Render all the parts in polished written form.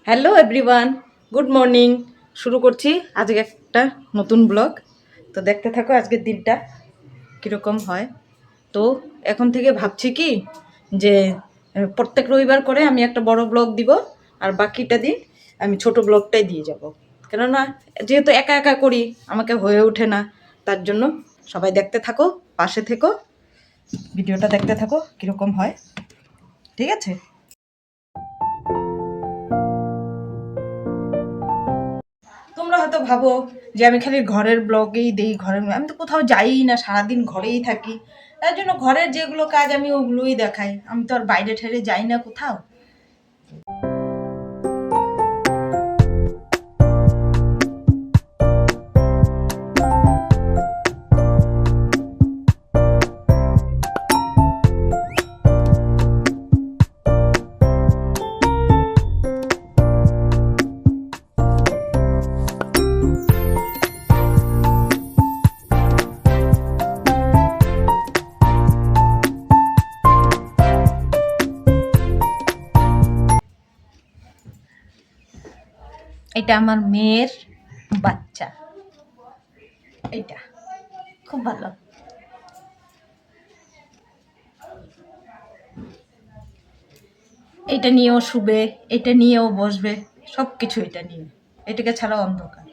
Hello everyone, good morning. শুরু করছি আজকে একটা নতুন ব্লগ। তো দেখতে থাকো আজকের দিনটা কীরকম হয়। তো এখন থেকে ভাবছি কি যে প্রত্যেক রবিবার করে আমি একটা বড় ব্লগ দিব, আর বাকিটা দিন আমি ছোট ব্লগটাই দিয়ে যাব। কেননা যেহেতু একা একা করি আমাকে হয়ে ওঠে না, তার জন্য সবাই দেখতে থাকো, পাশে থেকো, ভিডিওটা দেখতে থাকো কীরকম হয়, ঠিক আছে? তোমরা হয়তো ভাবো যে আমি খালি ঘরের ব্লগেই দিই, আমি তো কোথাও যাই না, সারাদিন ঘরেই থাকি। তার জন্য ঘরের যেগুলো কাজ আমি ওগুলোই দেখাই, আমি তো আর বাইরে ঠেরে যাই না কোথাও। এটা আমার মেয়ের বাচ্চা, এইটা খুব ভালো। এটা নিয়েও শুবে, এটা নিয়েও বসবে, সব কিছু এটা নিয়ে, এটাকে ছাড়া অন্ধকার।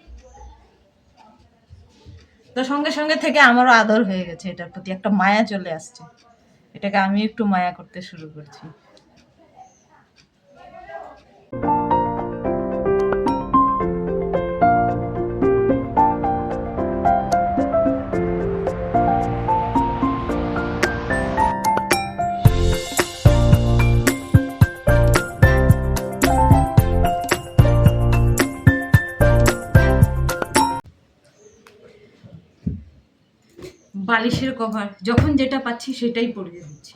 তো সঙ্গে সঙ্গে থেকে আমারও আদর হয়ে গেছে, এটার প্রতি একটা মায়া চলে আসছে, এটাকে আমি একটু মায়া করতে শুরু করছি। বালিশের কভার যখন যেটা পাচ্ছি সেটাই পরিয়ে দিচ্ছি।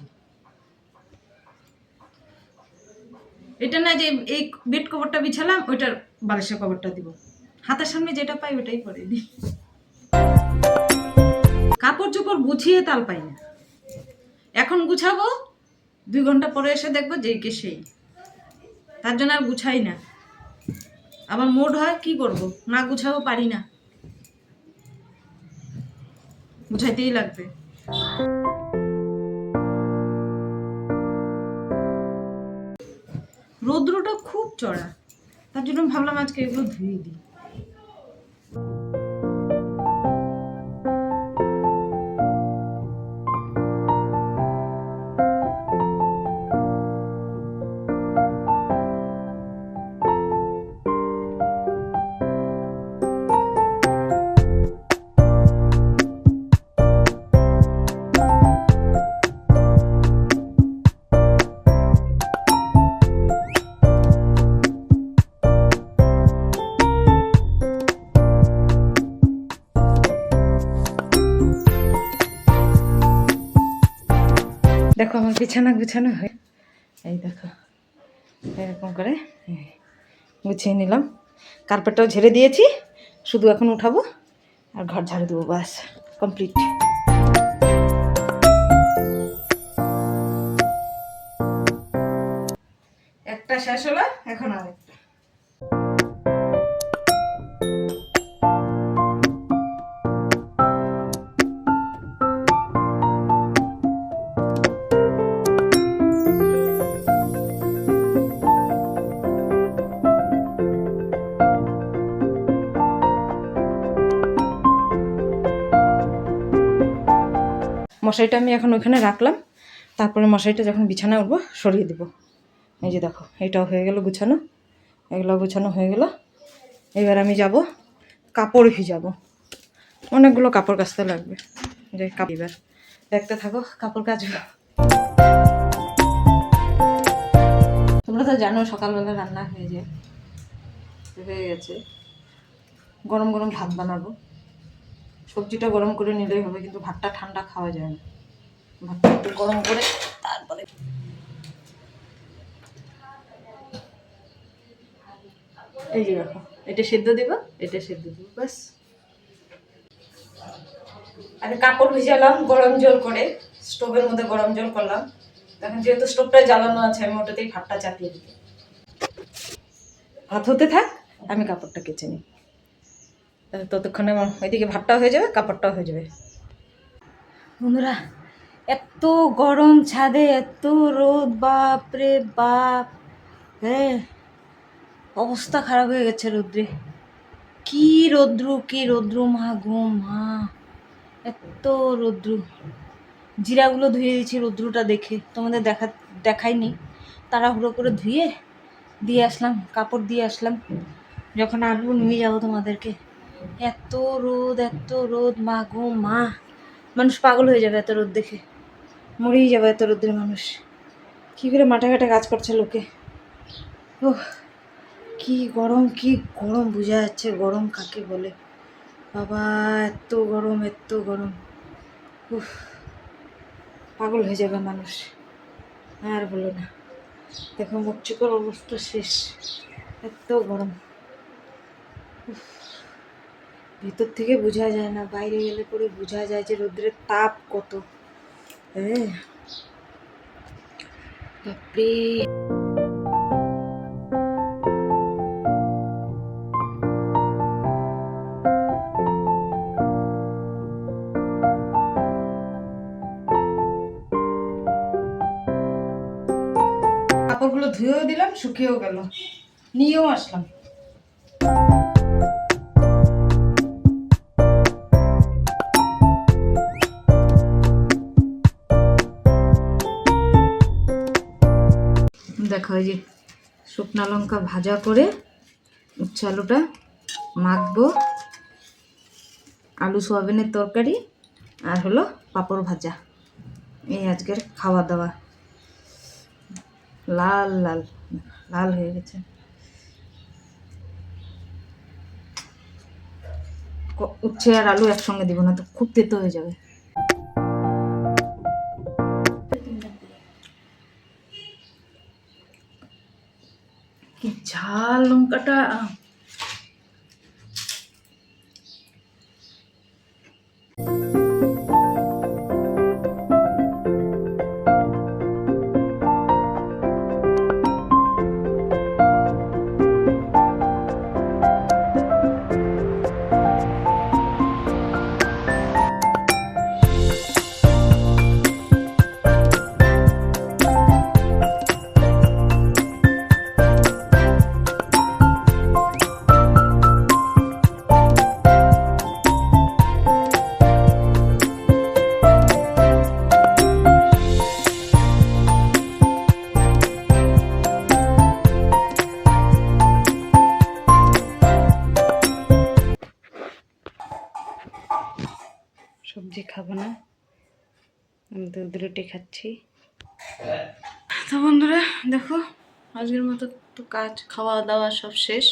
এটা না যে এই বেড কভারটা বিছালাম ওইটার বালিশের কভারটা দিব, হাতের সামনে যেটা পাই ওটাই পরে দিই। কাপড় চোপড় গুছিয়ে তাল পাই না, এখন গুছাবো 2 ঘন্টা পরে এসে দেখবো যে কে সেই, তার জন্য আর গুছাই না। আবার মুড হয় কি করব, না গুছাবো পারি না, গুছাইতেই লাগবে। রৌদ্রটা খুব চড়া, তার জন্য ভাবলাম আজকে এগুলো ধুয়ে দিই। দেখো আমার বিছানা গুছানো হয়, এই দেখো এরকম করে গুছিয়ে নিলাম। কার্পেটটাও ঝেড়ে দিয়েছি, শুধু এখন উঠাবো আর ঘর ঝাড়ু দেবো, বাস কমপ্লিট। একটা শেষ হলো, এখন আরেকটা। মশারিটা আমি এখন ওইখানে রাখলাম, তারপরে মশারিটা যখন বিছানায় উঠবো সরিয়ে দেবো। এই যে দেখো এটাও হয়ে গেল গুছানো, এগুলো গুছানো হয়ে গেল। এবার আমি যাব কাপড় ভিজাবো, অনেকগুলো কাপড় কাচতে লাগবে। যে এবার দেখতে থাকো কাপড় কাচবো। তোমরা তো জানো সকালবেলা রান্না হয়ে গেছে, গরম গরম ভাত বানাবো। সবজিটা গরম করে নিলেই হবে, কিন্তু ভাতটা ঠান্ডা খাওয়া যায় না, ভাতটা একটু গরম করে তারপরে। এই যে দেখো এটা সেদ্ধ দিব, এটা সেদ্ধ দিব, ব্যাস। আগে কাপড় ভিজালাম গরম জল করে, স্টোভের মধ্যে গরম জল করলাম। এখন যেহেতু স্টোভটা জ্বালানো আছে আমি ওটাতেই ভাতটা চাপিয়ে দিই। ভাত হতে থাক, আমি কাপড়টা কেচে নিই। ততক্ষণে আমার ওইদিকে ভাতটাও হয়ে যাবে, কাপড়টাও হয়ে যাবে। বন্ধুরা, এত গরম ছাদে, এত রোদ, বাপ রে বাপ। হ্যাঁ, অবস্থা খারাপ হয়ে গেছে রোদ্রে। কি রৌদ্রু মা গো মা, এত রৌদ্রু। জিরাগুলো ধুয়ে দিয়েছি রৌদ্রুটা দেখে, তোমাদের দেখাইনি। তাড়াহুড়ো করে ধুয়ে দিয়ে আসলাম, কাপড় দিয়ে আসলাম। যখন আসবো নিয়ে যাবো তোমাদেরকে। এত রোদ মা গো মা, মানুষ পাগল হয়ে যাবে এত রোদ দেখে, মরেই যাবে এত রোদ্রের মানুষ। কী করে মাঠে ঘাটে কাজ করছে লোকে। ওহ, কি গরম বোঝা যাচ্ছে গরম কাকে বলে। বাবা, এত গরম। উফ, পাগল হয়ে যাবে মানুষ, আর বলো না। দেখো মুখ চোখের অবস্থা শেষ, এত গরম। ভিতর থেকে বোঝা যায় না, বাইরে গেলে পরে বোঝা যায় যে রোদ্রের তাপ কত। বাপরে। কাপড়গুলো ধুয়েও দিলাম, শুকিয়েও গেল, নিয়েও আসলাম। দেখো, এই যে শুকনা লঙ্কা ভাজা করে উচ্ছে আলুটা মাখবো, আলু সোয়াবিনের তরকারি, আর হলো পাঁপড় ভাজা। এই আজকের খাওয়া দাওয়া। লাল লাল লাল হয়ে গেছে। উচ্ছে আর আলু একসঙ্গে দিব না তো, খুব তেতো হয়ে যাবে। কি ঝাল লঙ্কাটা। সবজি খাবো না, আমি দুধ রুটি খাচ্ছি। তো বন্ধুরা দেখো, আজকের মতো তো কাজ খাওয়া দাওয়া সব শেষ।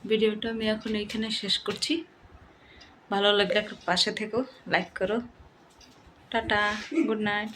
ভিডিওটা আমি এখন এইখানে শেষ করছি। ভালো লাগলে একটু পাশে থেকো, লাইক করো। Tata, good night.